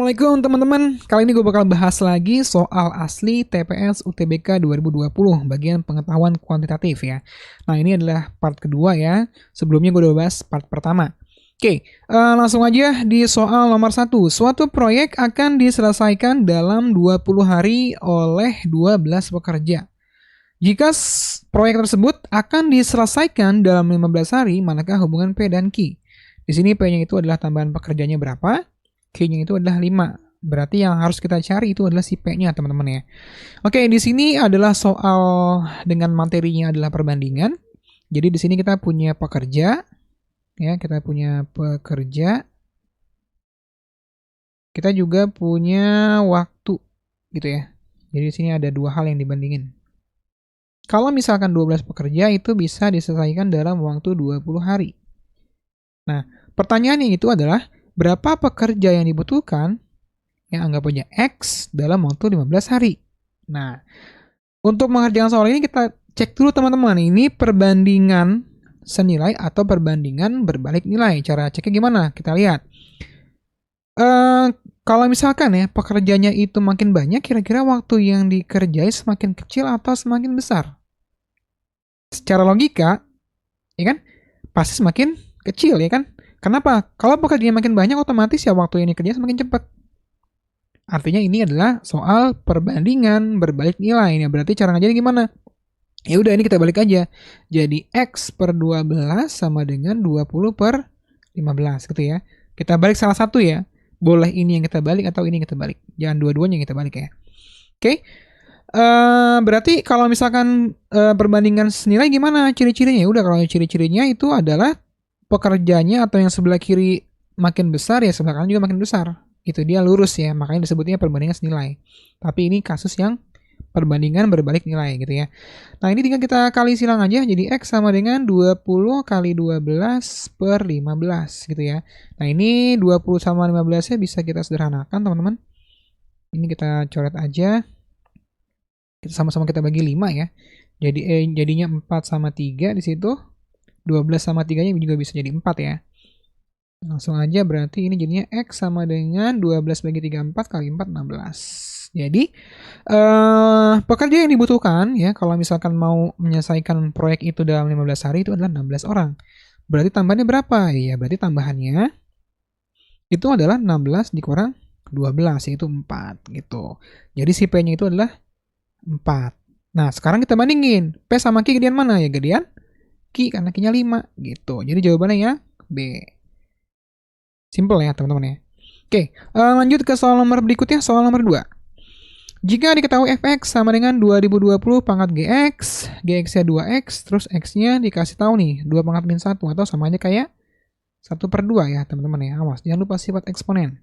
Assalamualaikum teman-teman. Kali ini gue bakal bahas lagi soal asli TPS UTBK 2020 bagian pengetahuan kuantitatif ya. Nah ini adalah part kedua ya. Sebelumnya gue udah bahas part pertama. Oke, langsung aja di soal nomor 1. Suatu proyek akan diselesaikan dalam 20 hari oleh 12 pekerja. Jika proyek tersebut akan diselesaikan dalam 15 hari, manakah hubungan P dan Q? Di sini P-nya itu adalah tambahan pekerjanya berapa, Q-nya itu adalah 5. Berarti yang harus kita cari itu adalah si P-nya, teman-teman ya. Oke, di sini adalah soal dengan materinya adalah perbandingan. Jadi di sini kita punya pekerja, ya, kita punya pekerja. Kita juga punya waktu, gitu ya. Jadi di sini ada dua hal yang dibandingin. Kalau misalkan 12 pekerja itu bisa diselesaikan dalam waktu 20 hari. Nah, pertanyaannya itu adalah berapa pekerja yang dibutuhkan, yang anggap aja X, dalam waktu 15 hari. Nah, untuk mengerjakan soal ini kita cek dulu teman-teman, ini perbandingan senilai atau perbandingan berbalik nilai. Cara ceknya gimana? Kita lihat. Kalau misalkan ya pekerjanya itu makin banyak, kira-kira waktu yang dikerjai semakin kecil atau semakin besar? Secara logika, ya kan, pasti semakin kecil ya kan? Kenapa? Kalau pekerjanya makin banyak, otomatis ya waktu yang dikerjain semakin cepat. Artinya ini adalah soal perbandingan berbalik nilai. Nah, berarti cara ngajarnya gimana? Ya udah ini kita balik aja. Jadi X per 12 sama dengan 20 per 15 gitu ya. Kita balik salah satu ya. Boleh ini yang kita balik atau ini yang kita balik. Jangan dua-duanya yang kita balik ya. Oke. Berarti kalau misalkan perbandingan senilai gimana ciri-cirinya? Ya udah, kalau ciri-cirinya itu adalah pekerjanya atau yang sebelah kiri makin besar ya sebelah kanan juga makin besar. Itu dia lurus ya, makanya disebutnya perbandingan senilai. Tapi ini kasus yang perbandingan berbalik nilai gitu ya. Nah ini tinggal kita kali silang aja, jadi X sama dengan 20 kali 12 per 15 gitu ya. Nah ini 20 sama 15 nya bisa kita sederhanakan teman-teman. Ini kita coret aja. Kita sama-sama kita bagi 5 ya. Jadi jadinya 4 sama 3 di situ. 12 sama 3-nya juga bisa jadi 4 ya. Langsung aja berarti ini jadinya X sama dengan 12 bagi 3, 4 kali 4, 16. Jadi pekerja yang dibutuhkan ya kalau misalkan mau menyelesaikan proyek itu dalam 15 hari itu adalah 16 orang. Berarti tambahannya berapa? Ya berarti tambahannya itu adalah 16 dikurang 12 yaitu 4 gitu. Jadi si P-nya itu adalah 4. Nah, sekarang kita bandingin. P sama Q gedean mana? Ya gedean Q karena Q-nya 5 gitu. Jadi jawabannya ya B. Simple ya teman-teman ya. Oke, lanjut ke soal nomor berikutnya, soal nomor 2. Jika diketahui fx sama dengan 2020 pangkat gx, gx-nya 2x, terus x-nya dikasih tahu nih 2 pangkat min 1 atau sama aja kayak 1 per 2 ya teman-teman ya. Awas, jangan lupa sifat eksponen.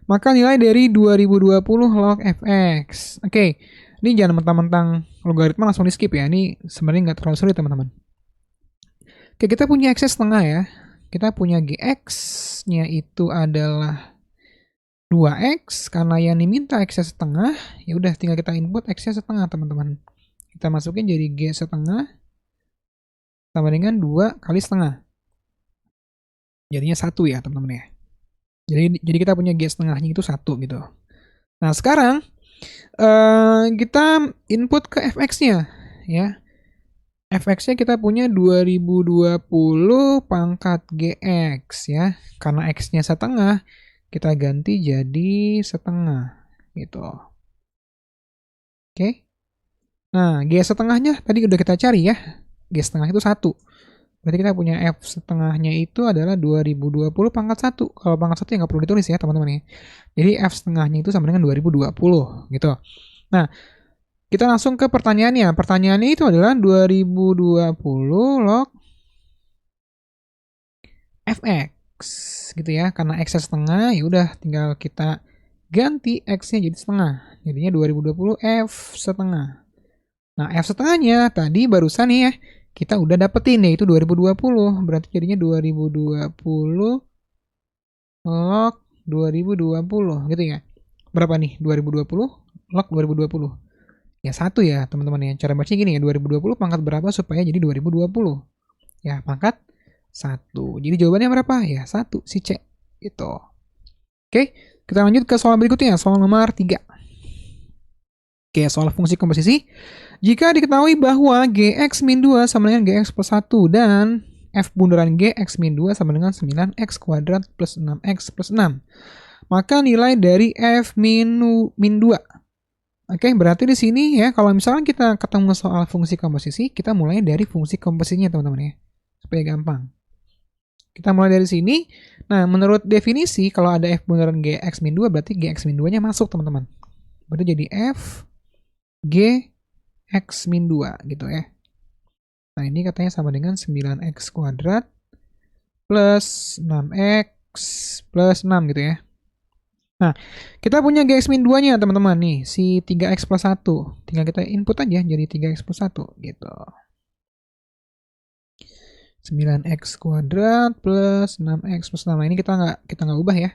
Maka nilai dari 2020 log fx. Oke, ini jangan mentang-mentang logaritma langsung di skip ya. Ini sebenarnya nggak terlalu sulit teman-teman. Oke, kita punya x setengah ya. Kita punya gx-nya itu adalah 2x, karena yang diminta x setengah, ya udah tinggal kita input x setengah teman-teman. Kita masukin jadi g setengah sama dengan 2 kali setengah. Jadinya 1 ya teman-teman ya. Jadi kita punya g setengahnya itu 1 gitu. Nah sekarang kita input ke fx-nya ya. fx-nya kita punya 2020 pangkat gx ya. Karena x-nya setengah, kita ganti jadi setengah gitu. Oke. Nah, G setengahnya tadi udah kita cari ya. G setengah itu 1. Berarti kita punya F setengahnya itu adalah 2020 pangkat 1. Kalau pangkat 1 ya nggak perlu ditulis ya teman-teman ya. Jadi F setengahnya itu sama dengan 2020 gitu. Nah, kita langsung ke pertanyaannya. Pertanyaannya itu adalah 2020 log fx gitu ya. Karena x setengah, ya udah tinggal kita ganti x-nya jadi setengah. Jadinya 2020 f setengah. Nah, f setengahnya tadi barusan nih ya, kita udah dapetin yaitu 2020. Berarti jadinya 2020 log 2020 gitu ya. Berapa nih? 2020 log 2020. Ya 1 ya teman-teman ya. Cara bacanya gini ya, 2020 pangkat berapa supaya jadi 2020? Ya pangkat 1. Jadi jawabannya berapa? Ya 1 si C. Gitu. Oke, Kita lanjut ke soal berikutnya, soal nomor 3. Oke, soal fungsi komposisi. Jika diketahui bahwa Gx min 2 sama dengan Gx plus 1 dan F bundaran Gx min 2 sama dengan 9x kuadrat plus 6x plus 6. Maka nilai dari F min 2. Oke, berarti di sini ya, kalau misalnya kita ketemu soal fungsi komposisi, kita mulai dari fungsi komposisinya teman-teman ya. Supaya gampang. Kita mulai dari sini. Nah, menurut definisi, kalau ada F bundaran Gx min 2, berarti Gx min 2-nya masuk teman-teman. Berarti jadi F Gx min 2 gitu ya. Nah, ini katanya sama dengan 9x kuadrat plus 6x plus 6 gitu ya. Nah, kita punya Gx min 2-nya teman-teman nih, si 3x plus 1. Tinggal kita input aja jadi 3x plus 1 gitu. 9x kuadrat plus 6x plus 6. Nah, ini kita nggak ubah ya.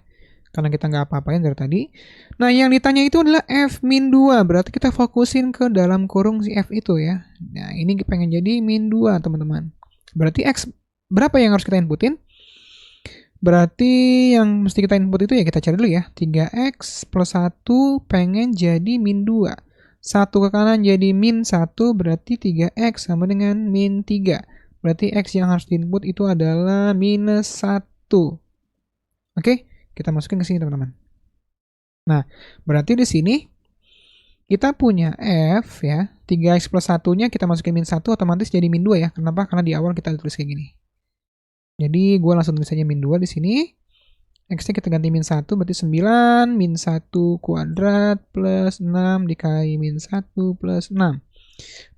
Karena kita nggak apa-apain dari tadi. Nah, yang ditanya itu adalah F min 2. Berarti kita fokusin ke dalam kurung si F itu ya. Nah, ini pengen jadi min 2, teman-teman. Berarti X berapa yang harus kita inputin? Berarti yang mesti kita input itu ya kita cari dulu ya. 3X plus 1 pengen jadi min 2. 1 ke kanan jadi min 1, berarti 3X sama dengan min 3. Berarti X yang harus diinput itu adalah minus 1. Oke? Kita masukin ke sini teman-teman. Nah, berarti di sini kita punya F ya, 3x plus 1-nya kita masukin min 1 otomatis jadi min 2 ya. Kenapa? Karena di awal kita tulis kayak gini. Jadi gue langsung tulis aja min 2 di sini. X-nya kita ganti min 1 berarti 9 min 1 kuadrat plus 6 dikali min 1 plus 6.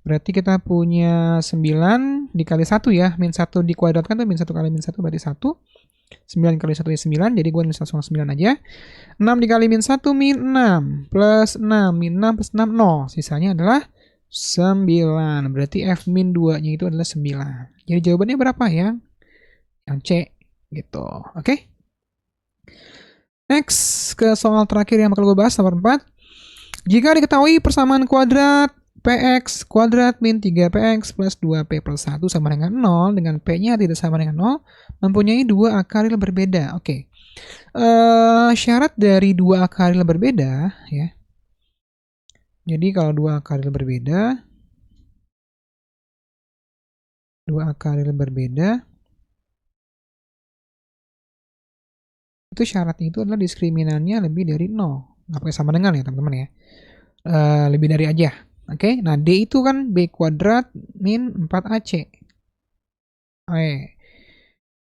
Berarti kita punya 9 dikali 1 ya. Min 1 dikuadratkan tuh min 1 kali min 1 berarti 1. 9 kali 1 ya 9, jadi gue nulis langsung 9 aja. 6 dikali min 1 min 6, plus 6, min 6 plus 6, 0. Sisanya adalah 9. Berarti F min 2-nya itu adalah 9. Jadi jawabannya berapa ya? Yang C, gitu. Oke? Next, ke soal terakhir yang bakal gue bahas, nomor 4. Jika diketahui persamaan kuadrat Px kuadrat min 3Px plus 2P plus 1 sama dengan 0, dengan P-nya tidak sama dengan 0, mempunyai dua akaril berbeda. Oke. Syarat dari dua akaril berbeda, ya. Jadi kalau dua akaril berbeda, itu syaratnya itu adalah diskriminannya lebih dari 0. Nggak pakai sama dengan ya, teman-teman ya. Lebih dari aja. Oke, nah D itu kan B kuadrat min 4AC. Oke.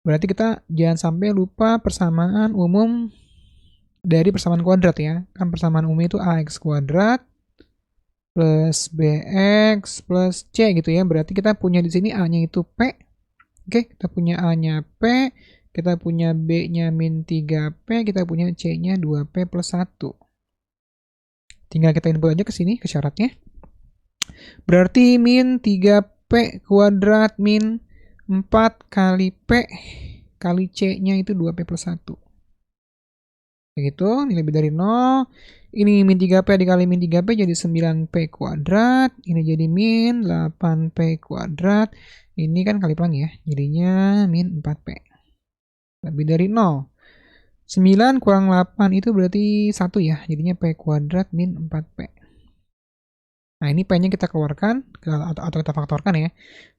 Berarti kita jangan sampai lupa persamaan umum dari persamaan kuadrat ya. Kan persamaan umum itu AX kuadrat plus BX plus C gitu ya. Berarti kita punya di sini A-nya itu P. Oke, kita punya A-nya P, kita punya B-nya min 3P, kita punya C-nya 2P plus 1. Tinggal kita input aja ke sini ke syaratnya. Berarti min 3P kuadrat min 4 kali P kali C-nya itu 2P plus 1. Begitu, ini lebih dari 0. Ini min 3P dikali min 3P jadi 9P kuadrat. Ini jadi min 8P kuadrat. Ini kan kali pelangi ya, jadinya min 4P. Lebih dari 0. 9 kurang 8 itu berarti 1 ya, jadinya P kuadrat min 4P. Nah, ini P-nya kita keluarkan atau kita faktorkan ya.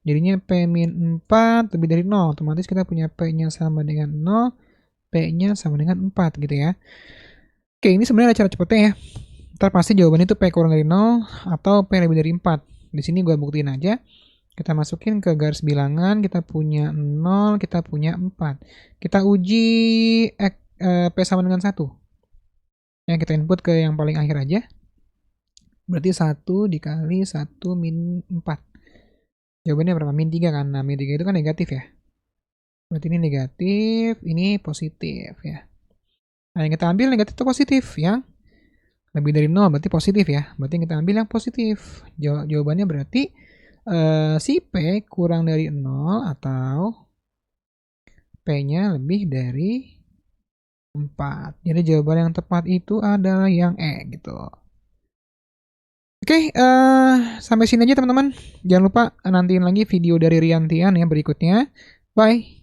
Jadinya P min 4 lebih dari 0. Otomatis kita punya P-nya sama dengan 0, P-nya sama dengan 4 gitu ya. Oke, ini sebenarnya ada cara cepetnya ya. Ntar pasti jawabannya itu P kurang dari 0 atau P lebih dari 4. Di sini gue buktiin aja. Kita masukin ke garis bilangan, kita punya 0, kita punya 4. Kita uji P sama dengan 1. Ya, kita input ke yang paling akhir aja. Berarti 1 dikali 1 min 4. Jawabannya berapa? Min 3 kan? Nah, min 3 itu kan negatif ya. Berarti ini negatif, ini positif ya. Nah, yang kita ambil negatif atau positif? Yang lebih dari 0 berarti positif ya. Berarti yang kita ambil yang positif. Jawabannya berarti si P kurang dari 0 atau P-nya lebih dari 4. Jadi jawaban yang tepat itu adalah yang E gitu. Oke, sampai sini aja teman-teman. Jangan lupa nantiin lagi video dari Riantian ya berikutnya. Bye.